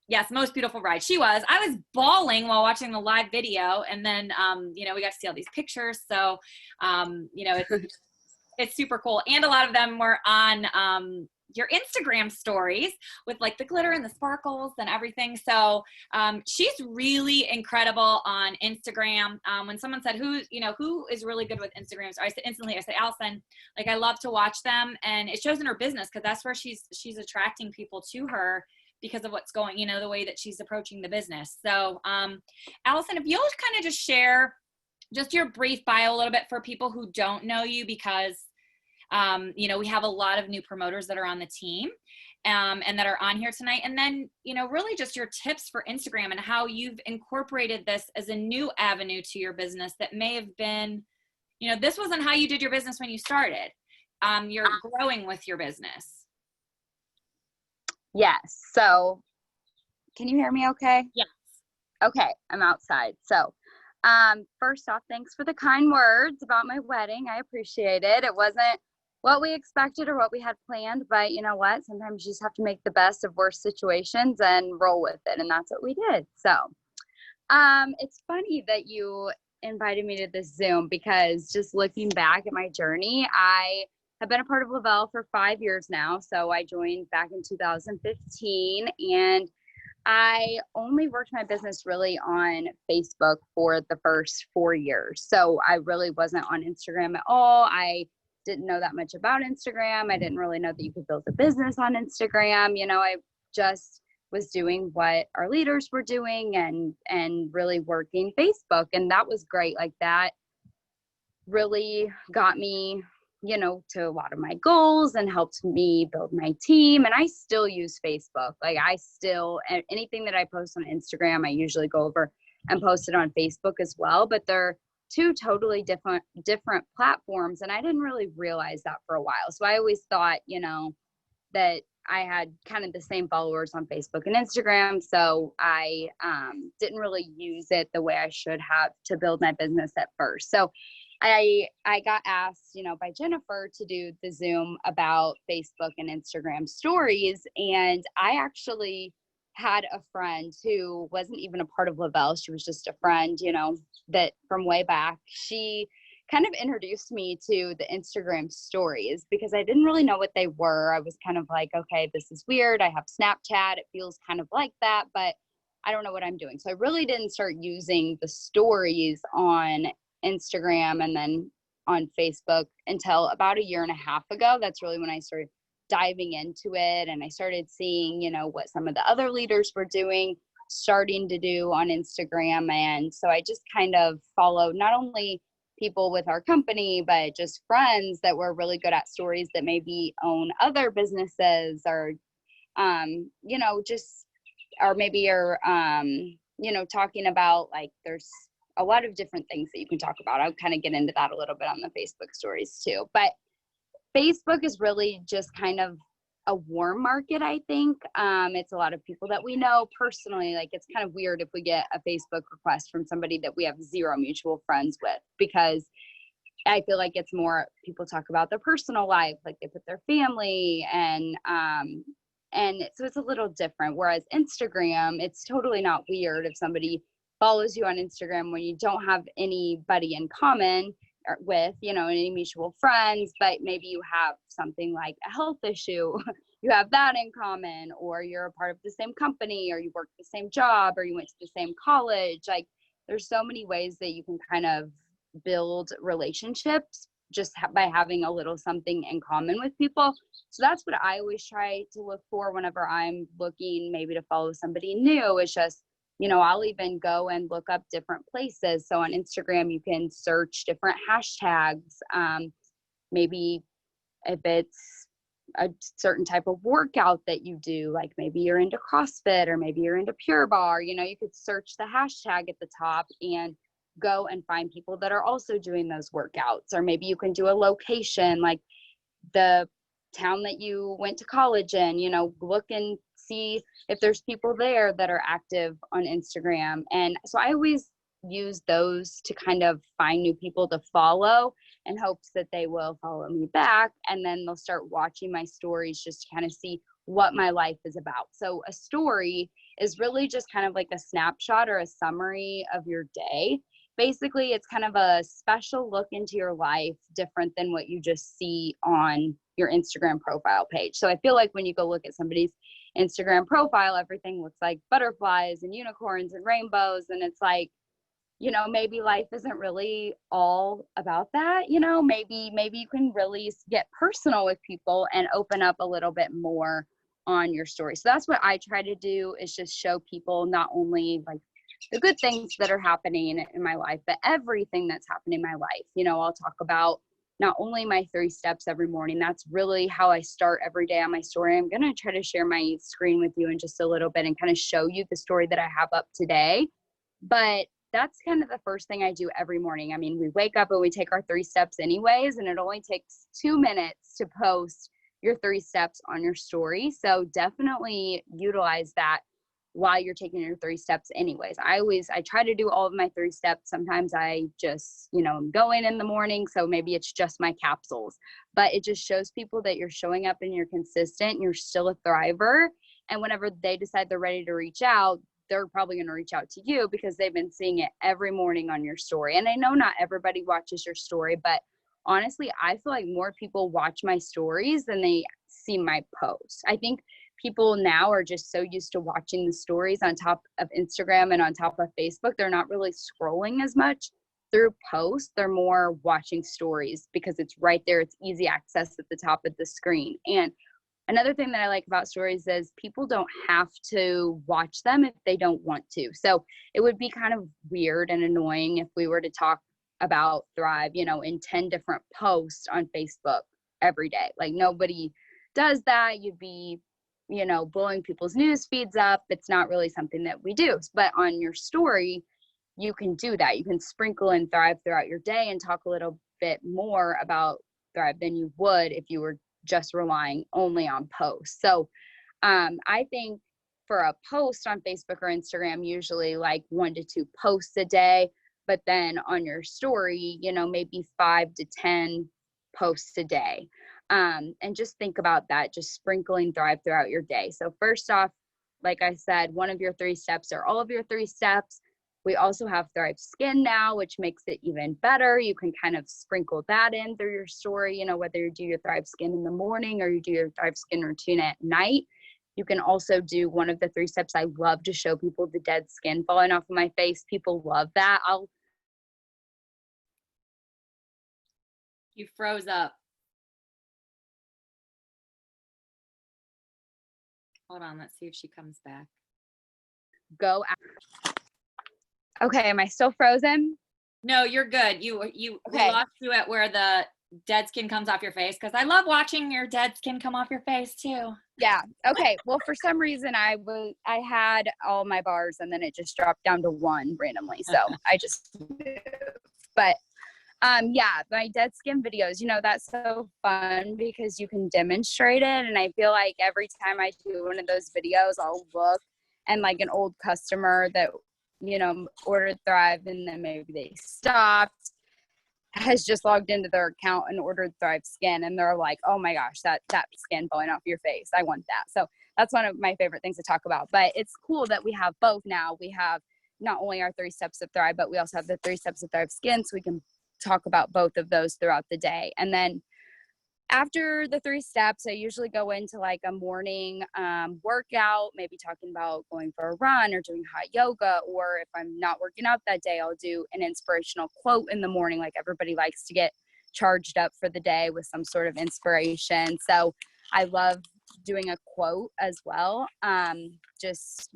yes, most beautiful bride. She was. I was bawling while watching the live video, and then we got to see all these pictures. So it's super cool. And a lot of them were on your Instagram stories with like the glitter and the sparkles and everything. So she's really incredible on Instagram. When someone said who is really good with Instagram, so I said Allison. Like, I love to watch them, and it shows in her business, because that's where she's attracting people to her because of what's going, the way that she's approaching the business. So Allison, if you'll kind of just share just your brief bio a little bit for people who don't know you, because we have a lot of new promoters that are on the team and that are on here tonight. And then, really just your tips for Instagram and how you've incorporated this as a new avenue to your business that may have been, this wasn't how you did your business when you started. You're growing with your business. Yes. So can you hear me okay? Yes. Okay. I'm outside. So first off, thanks for the kind words about my wedding. I appreciate it. It wasn't what we expected or what we had planned, but you know what? Sometimes you just have to make the best of worst situations and roll with it. And that's what we did. So it's funny that you invited me to this Zoom, because just looking back at my journey, I have been a part of Lavelle for 5 years now. So I joined back in 2015, and I only worked my business really on Facebook for the first 4 years. So I really wasn't on Instagram at all. I didn't know that much about Instagram. I didn't really know that you could build a business on Instagram. I just was doing what our leaders were doing and really working Facebook. And that was great. Like, that really got me, to a lot of my goals and helped me build my team. And I still use Facebook. Like, anything that I post on Instagram, I usually go over and post it on Facebook as well. But they're two totally different platforms. And I didn't really realize that for a while. So I always thought, that I had kind of the same followers on Facebook and Instagram. So I didn't really use it the way I should have to build my business at first. So I got asked, by Jennifer to do the Zoom about Facebook and Instagram stories. And I actually had a friend who wasn't even a part of Lavelle. She was just a friend, that from way back. She kind of introduced me to the Instagram stories, because I didn't really know what they were. I was kind of like, okay, this is weird. I have Snapchat. It feels kind of like that, but I don't know what I'm doing. So I really didn't start using the stories on Instagram and then on Facebook until about 1.5 years ago. That's really when I started diving into it, and I started seeing, what some of the other leaders were starting to do on Instagram. And so I just kind of followed not only people with our company, but just friends that were really good at stories that maybe own other businesses, or just or maybe you're, you know, talking about like, there's a lot of different things that you can talk about. I'll kind of get into that a little bit on the Facebook stories too, but Facebook is really just kind of a warm market, I think. It's a lot of people that we know personally. Like, it's kind of weird if we get a Facebook request from somebody that we have zero mutual friends with, because I feel like it's more people talk about their personal life, like they put their family and so it's a little different. Whereas Instagram, it's totally not weird if somebody follows you on Instagram when you don't have anybody in common with, you know, any mutual friends, but maybe you have something like a health issue, you have that in common, or you're a part of the same company, or you work the same job, or you went to the same college. Like, there's so many ways that you can kind of build relationships just by having a little something in common with people. So that's what I always try to look for whenever I'm looking maybe to follow somebody new. It's just, you know, I'll even go and look up different places. So on Instagram, you can search different hashtags. Maybe if it's a certain type of workout that you do, like maybe you're into CrossFit or maybe you're into Pure Barre, you know, you could search the hashtag at the top and go and find people that are also doing those workouts. Or maybe you can do a location, like the town that you went to college in, you know, look and see if there's people there that are active on Instagram. And so I always use those to kind of find new people to follow in hopes that they will follow me back. And then they'll start watching my stories just to kind of see what my life is about. So a story is really just kind of like a snapshot or a summary of your day. Basically, it's kind of a special look into your life, different than what you just see on your Instagram profile page. So I feel like when you go look at somebody's Instagram profile, everything looks like butterflies and unicorns and rainbows. And it's like, you know, maybe life isn't really all about that. You know, maybe you can really get personal with people and open up a little bit more on your story. So that's what I try to do, is just show people not only like the good things that are happening in my life, but everything that's happening in my life. You know, I'll talk about not only my 3 steps every morning. That's really how I start every day on my story. I'm going to try to share my screen with you in just a little bit and kind of show you the story that I have up today. But that's kind of the first thing I do every morning. I mean, we wake up and we take our 3 steps anyways, and it only takes 2 minutes to post your 3 steps on your story. So definitely utilize that while you're taking your 3 steps anyways. I try to do all of my 3 steps. Sometimes I just, you know, go in the morning, so maybe it's just my capsules, but it just shows people that you're showing up and you're consistent, you're still a thriver. And whenever they decide they're ready to reach out, they're probably going to reach out to you because they've been seeing it every morning on your story. And I know not everybody watches your story, but honestly, I feel like more people watch my stories than they see my posts. I think people now are just so used to watching the stories on top of Instagram and on top of Facebook. They're not really scrolling as much through posts. They're more watching stories because it's right there. It's easy access at the top of the screen. And another thing that I like about stories is people don't have to watch them if they don't want to. So it would be kind of weird and annoying if we were to talk about Thrive, you know, in 10 different posts on Facebook every day. Like, nobody does that. You'd be, you know, blowing people's news feeds up. It's not really something that we do. But on your story, you can do that. You can sprinkle in Thrive throughout your day and talk a little bit more about Thrive than you would if you were just relying only on posts. So I think for a post on Facebook or Instagram, usually like 1 to 2 posts a day, but then on your story, you know, maybe 5 to 10 posts a day. And just think about that, just sprinkling Thrive throughout your day. So first off, like I said, one of your 3 steps or all of your 3 steps. We also have Thrive Skin now, which makes it even better. You can kind of sprinkle that in through your story, you know, whether you do your Thrive Skin in the morning or you do your Thrive Skin routine at night. You can also do one of the 3 steps. I love to show people the dead skin falling off of my face. People love that. You froze up. Hold on, let's see if she comes back. Go. Okay, am I still frozen? No, you're good. We Okay. lost you at where the dead skin comes off your face? Because I love watching your dead skin come off your face too. Yeah. Okay. Well, for some reason I had all my bars and then it just dropped down to 1 randomly. So I just moved. But yeah, my dead skin videos, that's so fun because you can demonstrate it. And I feel like every time I do one of those videos, I'll look and like an old customer that, ordered Thrive and then maybe they stopped, has just logged into their account and ordered Thrive Skin, and they're like, oh my gosh, that skin falling off your face, I want that. So that's one of my favorite things to talk about. But it's cool that we have both now. We have not only our 3 steps of Thrive, but we also have the 3 steps of Thrive Skin, so we can talk about both of those throughout the day. And then after the 3 steps, I usually go into like a morning workout, maybe talking about going for a run or doing hot yoga. Or if I'm not working out that day, I'll do an inspirational quote in the morning. Like everybody likes to get charged up for the day with some sort of inspiration. So I love doing a quote as well. Just,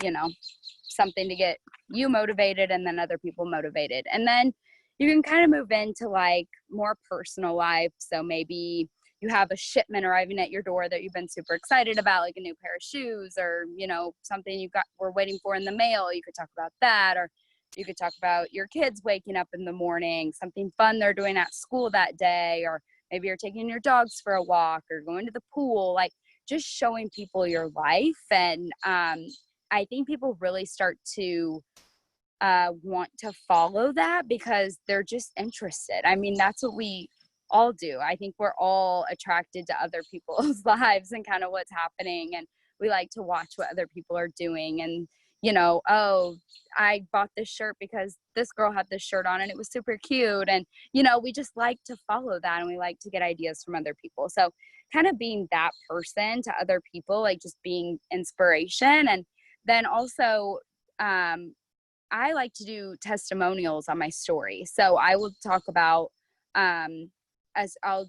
something to get you motivated and then other people motivated. And then you can kind of move into like more personal life. So maybe you have a shipment arriving at your door that you've been super excited about, like a new pair of shoes or, something we're waiting for in the mail. You could talk about that, or you could talk about your kids waking up in the morning, something fun they're doing at school that day, or maybe you're taking your dogs for a walk or going to the pool, like just showing people your life. And I think people really start to want to follow that because they're just interested. I mean, that's what we all do. I think we're all attracted to other people's lives and kind of what's happening. And we like to watch what other people are doing. And, oh, I bought this shirt because this girl had this shirt on and it was super cute. And, we just like to follow that and we like to get ideas from other people. So kind of being that person to other people, like just being inspiration. And then also, I like to do testimonials on my story. So I will talk about, as I'll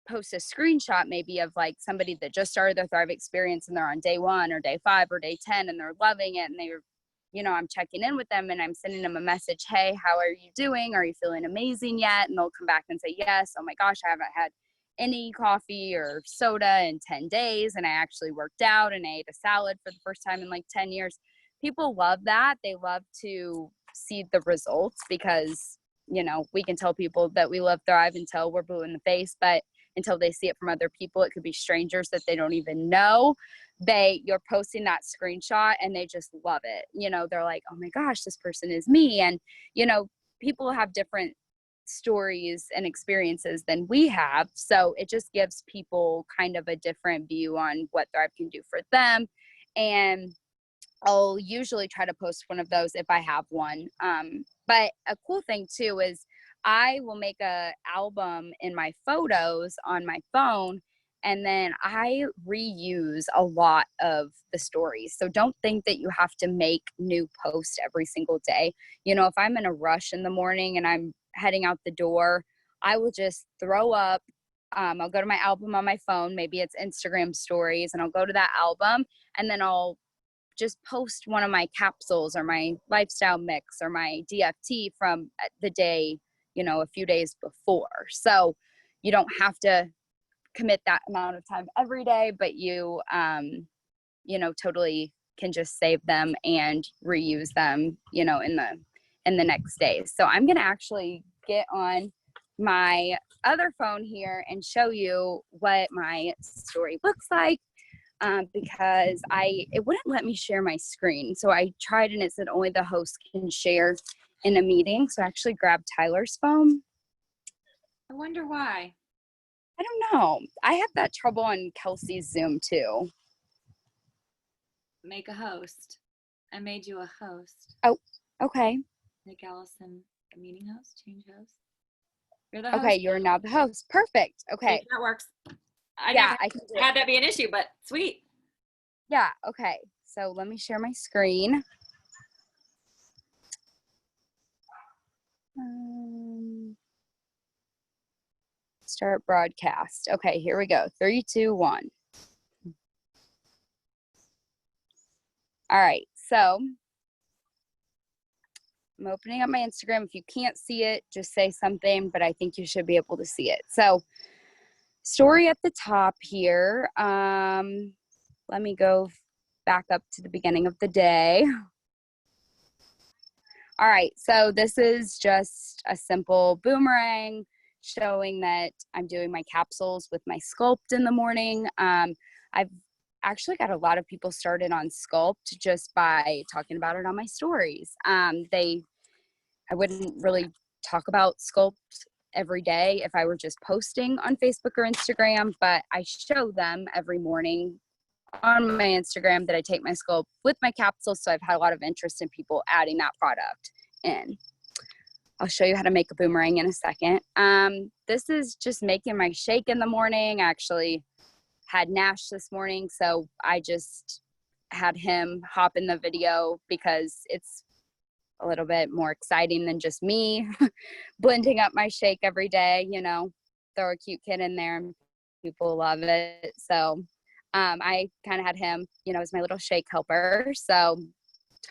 post a screenshot maybe of like somebody that just started their Thrive experience and they're on day 1 or day 5 or day 10 and they're loving it. And they're, I'm checking in with them and I'm sending them a message. Hey, how are you doing? Are you feeling amazing yet? And they'll come back and say, yes. Oh my gosh, I haven't had any coffee or soda in 10 days. And I actually worked out and I ate a salad for the first time in like 10 years. People love that. They love to see the results because, we can tell people that we love Thrive until we're blue in the face, but until they see it from other people, it could be strangers that they don't even know. You're posting that screenshot and they just love it. They're like, oh my gosh, this person is me. And, people have different stories and experiences than we have. So it just gives people kind of a different view on what Thrive can do for them. And I'll usually try to post one of those if I have one. But a cool thing too is I will make a album in my photos on my phone, and then I reuse a lot of the stories. So don't think that you have to make new posts every single day. If I'm in a rush in the morning and I'm heading out the door, I will just throw up. I'll go to my album on my phone. Maybe it's Instagram stories, and I'll go to that album, and then I'll just post one of my capsules or my lifestyle mix or my DFT from the day, a few days before. So you don't have to commit that amount of time every day, but you, totally can just save them and reuse them, in the next days. So I'm going to actually get on my other phone here and show you what my story looks like. Because it wouldn't let me share my screen. So I tried and it said only the host can share in a meeting. So I actually grabbed Tyler's phone. I wonder why. I don't know. I have that trouble on Kelsey's Zoom too. Make a host. I made you a host. Oh, okay. Make Allison a meeting host, change host. You're the host. Okay, you're now the host. Perfect. Okay. See, that works. I can do it. had that be an issue, but sweet. Yeah, okay. So let me share my screen. Start broadcast. Okay, here we go. 3, 2, 1. All right, so I'm opening up my Instagram. If you can't see it, just say something, but I think you should be able to see it. So story at the top here. Let me go back up to the beginning of the day. All right, so this is just a simple boomerang showing that I'm doing my capsules with my Sculpt in the morning. I've actually got a lot of people started on Sculpt just by talking about it on my stories. I wouldn't really talk about Sculpt every day if I were just posting on Facebook or Instagram, but I show them every morning on my Instagram that I take my Sculpt with my capsules. So I've had a lot of interest in people adding that product in. I'll show you how to make a boomerang in a second. This is just making my shake in the morning. I actually had Nash this morning, so I just had him hop in the video because it's a little bit more exciting than just me blending up my shake every day, you know, throw a cute kid in there and people love it. So I kind of had him, you know, as my little shake helper. So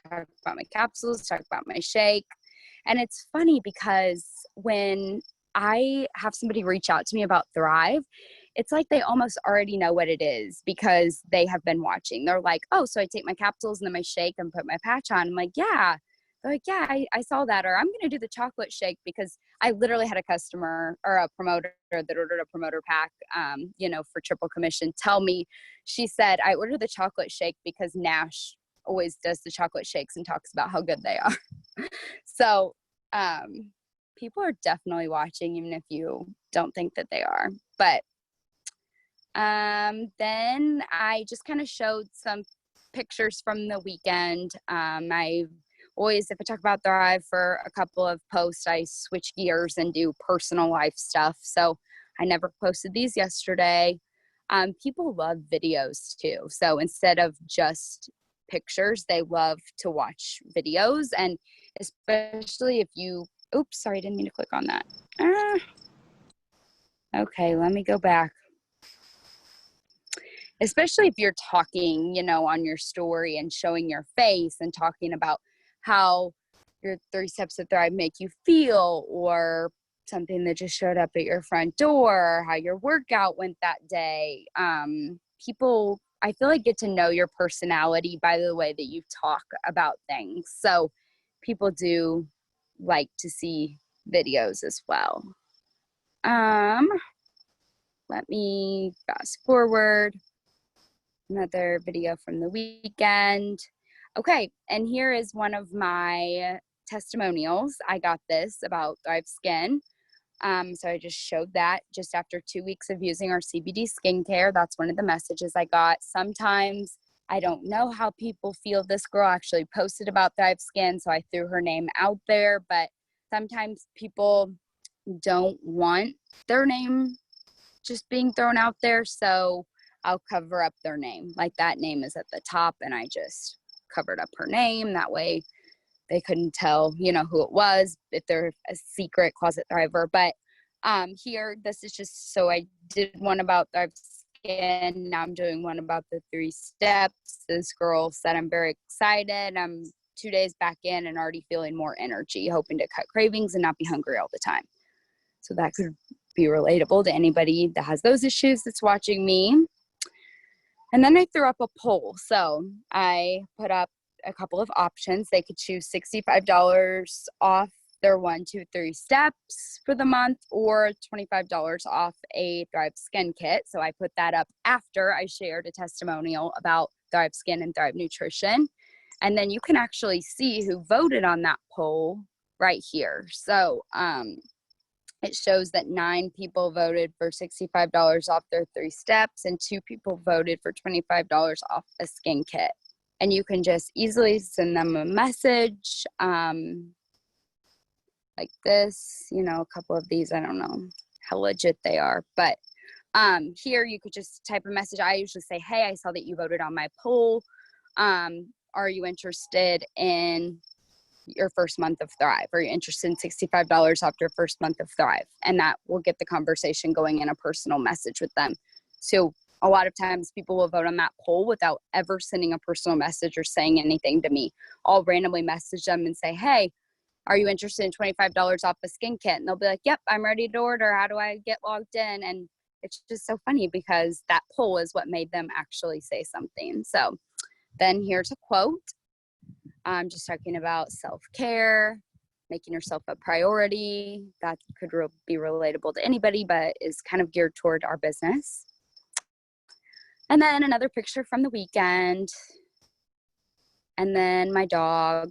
talk about my capsules, talk about my shake. And it's funny because when I have somebody reach out to me about Thrive, it's like they almost already know what it is because they have been watching. They're like, oh, so I take my capsules and then my shake and put my patch on. I'm like, yeah. They're like, yeah, I saw that. Or I'm going to do the chocolate shake because I literally had a customer or a promoter that ordered a promoter pack, you know, for triple commission tell me, she said, I ordered the chocolate shake because Nash always does the chocolate shakes and talks about how good they are. So people are definitely watching, even if you don't think that they are. But then I just kind of showed some pictures from the weekend. I always, if I talk about Thrive for a couple of posts, I switch gears and do personal life stuff. So I never posted these yesterday. People love videos too. So instead of just pictures, they love to watch videos. And especially if you, oops, sorry, I didn't mean to click on that. Okay, let me go back. Especially if you're talking, you know, on your story and showing your face and talking about how your 3 steps of Thrive make you feel, or something that just showed up at your front door, how your workout went that day. People, I feel like, get to know your personality by the way that you talk about things. So people do like to see videos as well. Let me fast forward. Another video from the weekend. Okay, and here is one of my testimonials. I got this about Thrive Skin. So I just showed that just after 2 weeks of using our CBD skincare. That's one of the messages I got. Sometimes I don't know how people feel. This girl actually posted about Thrive Skin, so I threw her name out there. But sometimes people don't want their name just being thrown out there, so I'll cover up their name. Like that name is at the top and I just covered up her name. That way they couldn't tell, you know, who it was if they're a secret closet thriver. But here, this is just, so I did one about Thrive Skin. Now I'm doing one about the 3 steps. This girl said, I'm very excited. I'm 2 days back in and already feeling more energy, hoping to cut cravings and not be hungry all the time. So that could be relatable to anybody that has those issues that's watching me. And then I threw up a poll. So I put up a couple of options. They could choose $65 off their 1, 2, 3 steps for the month, or $25 off a Thrive Skin kit. So I put that up after I shared a testimonial about Thrive Skin and Thrive Nutrition. And then you can actually see who voted on that poll right here. So it shows that 9 people voted for $65 off their 3 steps and 2 people voted for $25 off a skin kit. And you can just easily send them a message like this. You know, a couple of these, I don't know how legit they are, but here you could just type a message. I usually say, hey, I saw that you voted on my poll. Are you interested in your first month of Thrive? Are you interested in $65 off your first month of Thrive? And that will get the conversation going in a personal message with them. So a lot of times people will vote on that poll without ever sending a personal message or saying anything to me. I'll randomly message them and say, hey, are you interested in $25 off a skin kit? And they'll be like, yep, I'm ready to order. How do I get logged in? And it's just so funny because that poll is what made them actually say something. So then here's a quote. I'm just talking about self-care, making yourself a priority. That could be relatable to anybody, but is kind of geared toward our business. And then another picture from the weekend. And then my dog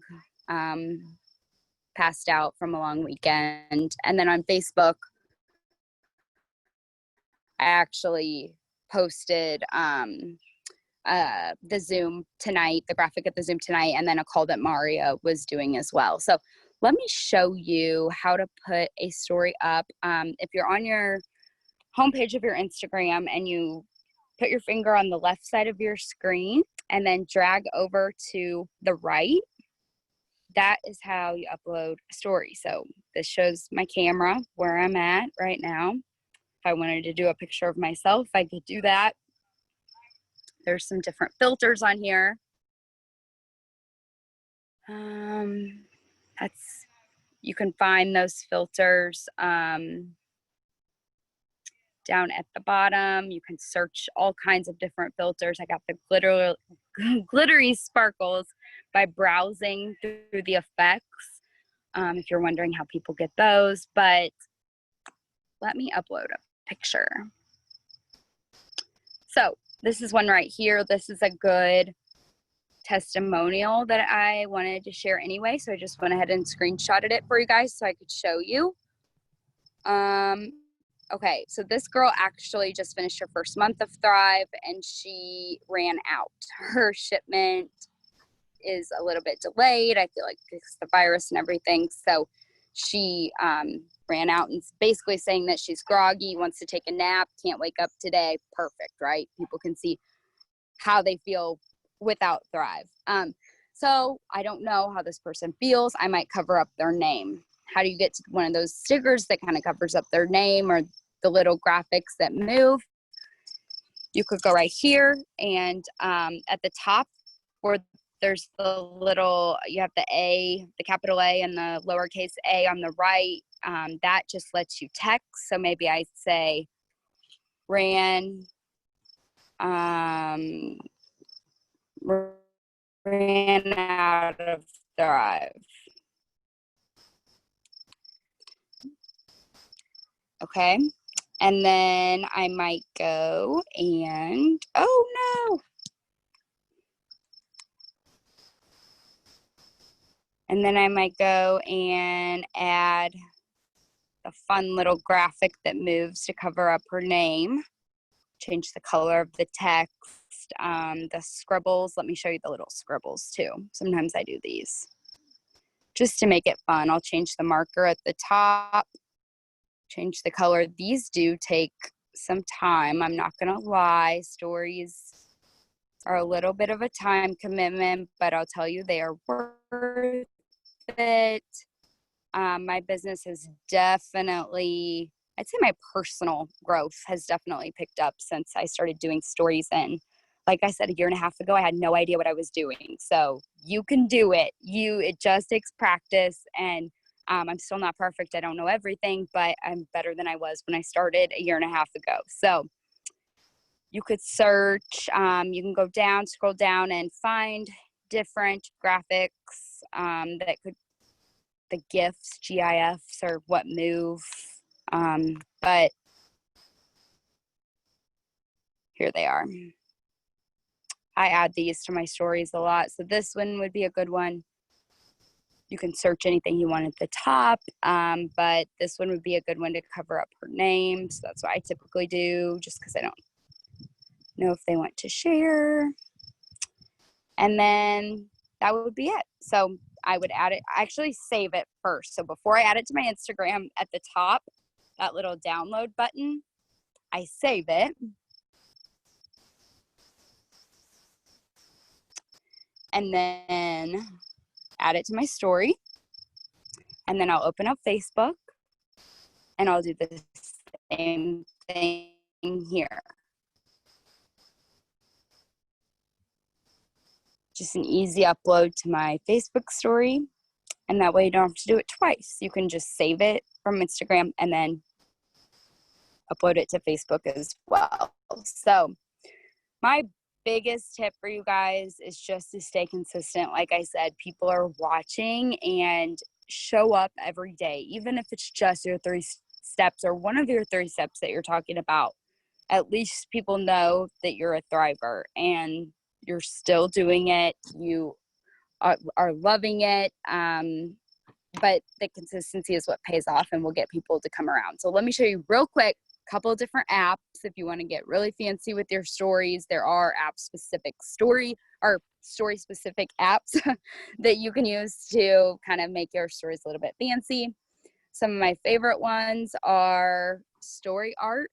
passed out from a long weekend. And then on Facebook, I actually posted the Zoom tonight, the graphic at the Zoom tonight, and then a call that Maria was doing as well. So let me show you how to put a story up. If you're on your homepage of your Instagram and you put your finger on the left side of your screen and then drag over to the right, that is how you upload a story. So this shows my camera where I'm at right now. If I wanted to do a picture of myself, I could do that. There's some different filters on here. You can find those filters down at the bottom. You can search all kinds of different filters. I got the glittery sparkles by browsing through the effects. If you're wondering how people get those, but let me upload a picture. So this is one right here. This is a good testimonial that I wanted to share anyway. So I just went ahead and screenshotted it for you guys so I could show you. Okay, so this girl actually just finished her first month of Thrive and she ran out. Her shipment is a little bit delayed. I feel like it's the virus and everything. So she ran out and basically saying that she's groggy, wants to take a nap, can't wake up today. Perfect, right? People can see how they feel without Thrive. So I don't know how this person feels. I might cover up their name. How do you get to one of those stickers that kind of covers up their name or the little graphics that move? You could go right here and at the top where there's the little, you have the A, the capital A and the lowercase a on the right. That just lets you text. So maybe I say ran out of Thrive. Okay. And then I might go and, oh no. And then I might go and add a fun little graphic that moves to cover up her name. Change the color of the text, the scribbles. Let me show you the little scribbles too. Sometimes I do these just to make it fun. I'll change the marker at the top, change the color. These do take some time. I'm not gonna lie. Stories are a little bit of a time commitment, but I'll tell you they are worth it. My business has definitely, I'd say my personal growth has definitely picked up since I started doing stories. And like I said, a year and a half ago, I had no idea what I was doing. So you can do it. It just takes practice. And I'm still not perfect. I don't know everything, but I'm better than I was when I started a year and a half ago. So you could search, you can go down, scroll down and find different graphics that could, the GIFs, GIFs are what move. But here they are. I add these to my stories a lot. So this one would be a good one. You can search anything you want at the top, but this one would be a good one to cover up her name. So that's what I typically do, just because I don't know if they want to share. And then that would be it. So I would add it, I actually save it first. So before I add it to my Instagram, at the top, that little download button, I save it. And then add it to my story. And then I'll open up Facebook and I'll do the same thing here. Just an easy upload to my Facebook story. And that way you don't have to do it twice. You can just save it from Instagram and then upload it to Facebook as well. So my biggest tip for you guys is just to stay consistent. Like I said, people are watching, and show up every day, even if it's just your 3 steps or one of your 3 steps that you're talking about. At least people know that you're a thriver and you're still doing it. You are loving it. But the consistency is what pays off and will get people to come around. So let me show you real quick a couple of different apps. If you want to get really fancy with your stories, there are story specific apps that you can use to kind of make your stories a little bit fancy. Some of my favorite ones are Story Art.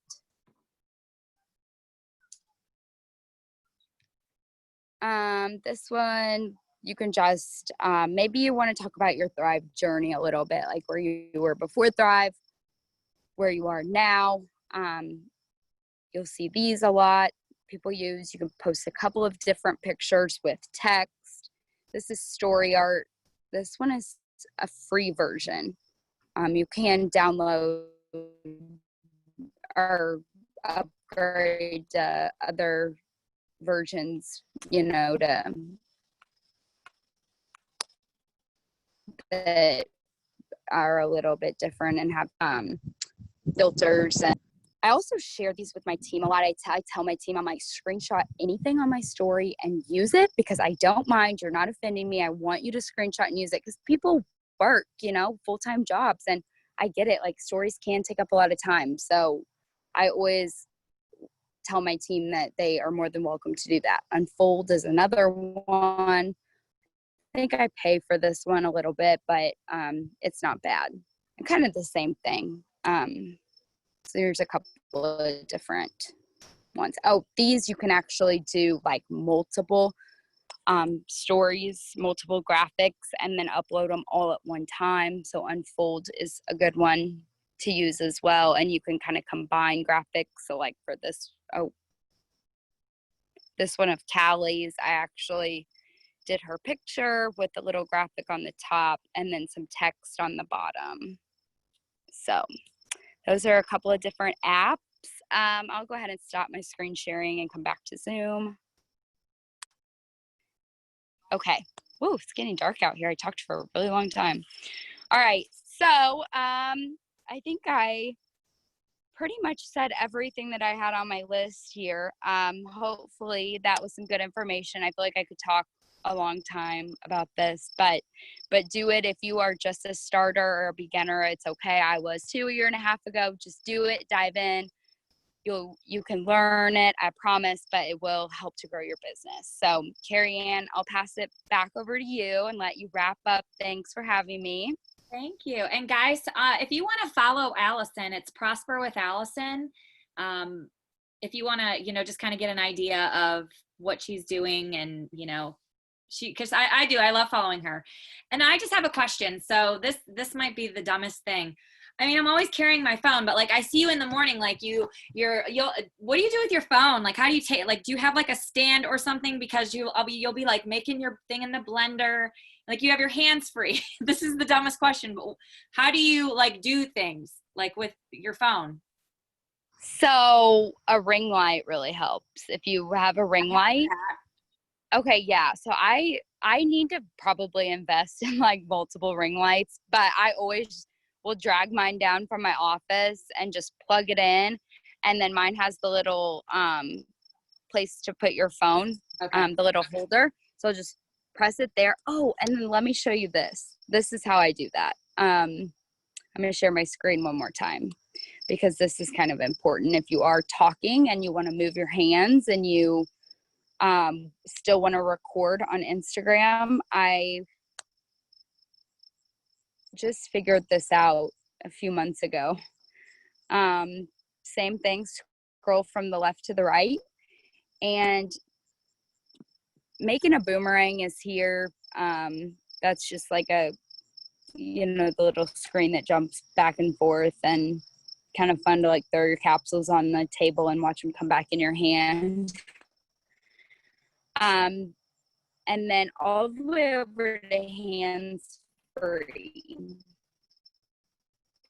This one, you can just, maybe you want to talk about your Thrive journey a little bit, like where you were before Thrive, where you are now. You'll see these a lot people use. You can post a couple of different pictures with text. This is Story Art. This one is a free version. You can download or upgrade other versions, that are a little bit different and have filters. And I also share these with my team a lot. I tell my team, I'm like, screenshot anything on my story and use it, because I don't mind. You're not offending me. I want you to screenshot and use it, because people work, full-time jobs, and I get it. Like, stories can take up a lot of time. So I always tell my team that they are more than welcome to do that. Unfold is another one. I think I pay for this one a little bit, but it's not bad. And kind of the same thing. So there's a couple of different ones. Oh, these you can actually do like multiple stories, multiple graphics, and then upload them all at one time. So Unfold is a good one to use as well. And you can kind of combine graphics. So like for this one of Callie's, I actually did her picture with a little graphic on the top and then some text on the bottom. So those are a couple of different apps. I'll go ahead and stop my screen sharing and come back to Zoom. Okay. Whoa, it's getting dark out here. I talked for a really long time. All right. So I think I pretty much said everything that I had on my list here. Hopefully that was some good information. I feel like I could talk a long time about this, but do it. If you are just a starter or a beginner, it's okay. I was too a year and a half ago. Just do it, dive in. You can learn it, I promise, but it will help to grow your business. So Carrie Ann, I'll pass it back over to you and let you wrap up. Thanks for having me. Thank you. And guys, if you want to follow Allison, it's Prosper with Allison. If you want to, just kind of get an idea of what she's doing, and, because I love following her. And I just have a question. So this might be the dumbest thing. I mean, I'm always carrying my phone, but like I see you in the morning, like what do you do with your phone? Like, how do you take, like, do you have like a stand or something? Because you'll be like making your thing in the blender, like you have your hands free. This is the dumbest question, but how do you like do things like with your phone? So a ring light really helps. If you have a ring light. Okay. Yeah. So I need to probably invest in like multiple ring lights, but I always will drag mine down from my office and just plug it in. And then mine has the little place to put your phone, the little holder. So I'll just press it there. Oh, and then let me show you this. This is how I do that. I'm going to share my screen one more time, because this is kind of important. If you are talking and you want to move your hands and you still want to record on Instagram, I just figured this out a few months ago. Same thing, scroll from the left to the right, and making a boomerang is here. That's just like the little screen that jumps back and forth, and kind of fun to like throw your capsules on the table and watch them come back in your hand. And then all the way over to hands free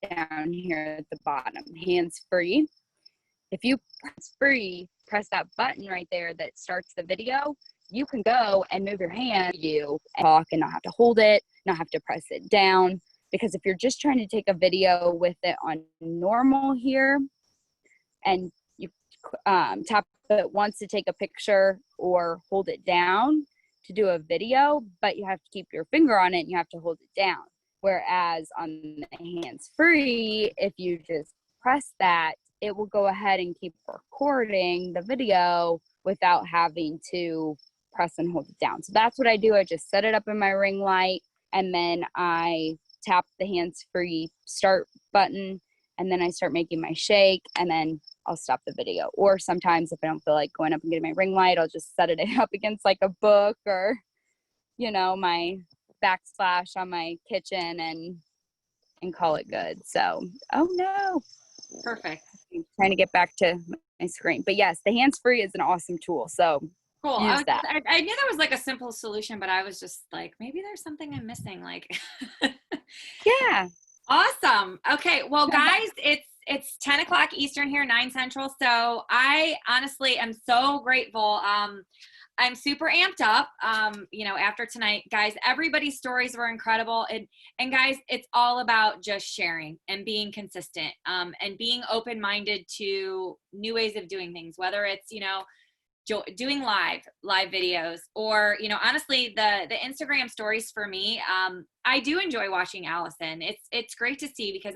down here at the bottom, hands free. If you press free, press that button right there that starts the video, you can go and move your hand, you talk and not have to hold it, not have to press it down. Because if you're just trying to take a video with it on normal here and you tap it once to take a picture or hold it down to do a video, but you have to keep your finger on it and you have to hold it down. Whereas on the hands free, if you just press that, it will go ahead and keep recording the video without having to press and hold it down. So that's what I do. I just set it up in my ring light and then I tap the hands free start button and then I start making my shake and then I'll stop the video. Or sometimes if I don't feel like going up and getting my ring light, I'll just set it up against like a book or, you know, my backsplash on my kitchen and call it good. So, oh no. Perfect. I'm trying to get back to my screen. But yes, the hands free is an awesome tool. So Cool. use that. I knew there was like a simple solution, but I was just like, maybe there's something I'm missing. Like, Yeah. awesome. Okay. Well, guys, it's 10 o'clock Eastern here, 9 Central. So I honestly am so grateful. I'm super amped up, you know, after tonight, guys. Everybody's stories were incredible. And guys, it's all about just sharing and being consistent, and being open-minded to new ways of doing things, whether it's, you know, doing live videos or, you know, honestly, the Instagram stories for me, I do enjoy watching Allison. It's great to see because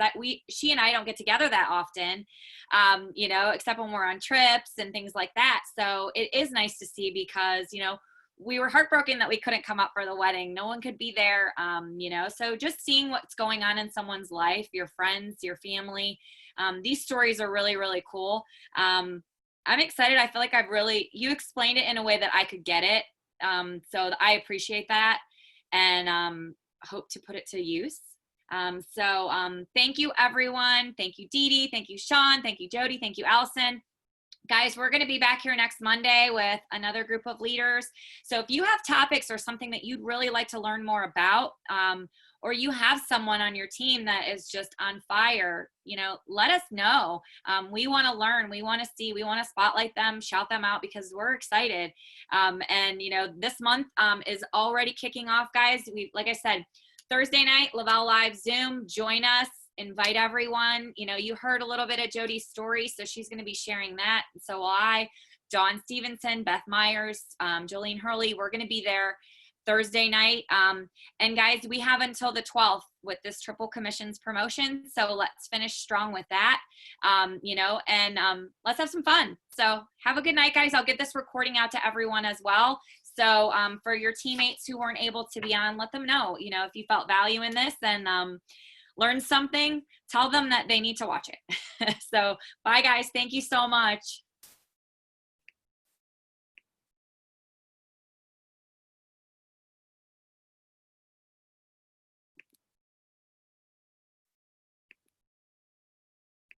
she and I don't get together that often, you know, except when we're on trips and things like that. So it is nice to see because, you know, we were heartbroken that we couldn't come up for the wedding. No one could be there, you know, so just seeing what's going on in someone's life, your friends, your family, these stories are really, really cool. I'm excited. I feel like you explained it in a way that I could get it. So I appreciate that and hope to put it to use. So thank you, everyone. Thank you, Dee Dee. Thank you, Sean. Thank you, Jody. Thank you, Allison. Guys, we're going to be back here next Monday with another group of leaders. So if you have topics or something that you'd really like to learn more about, or you have someone on your team that is just on fire, you know, let us know. We want to learn. We want to see. We want to spotlight them, shout them out because we're excited. And, you know, this month is already kicking off, guys. Like I said, Thursday night, Lavelle Live Zoom. Join us. Invite everyone. You know, you heard a little bit of Jody's story, so she's going to be sharing that. And so will I, Dawn Stevenson, Beth Myers, Jolene Hurley. We're going to be there Thursday night. And guys, we have until the 12th with this triple commissions promotion. So let's finish strong with that, you know, and let's have some fun. So have a good night, guys. I'll get this recording out to everyone as well. So for your teammates who weren't able to be on, let them know, you know, if you felt value in this and learn something, tell them that they need to watch it. So bye, guys. Thank you so much.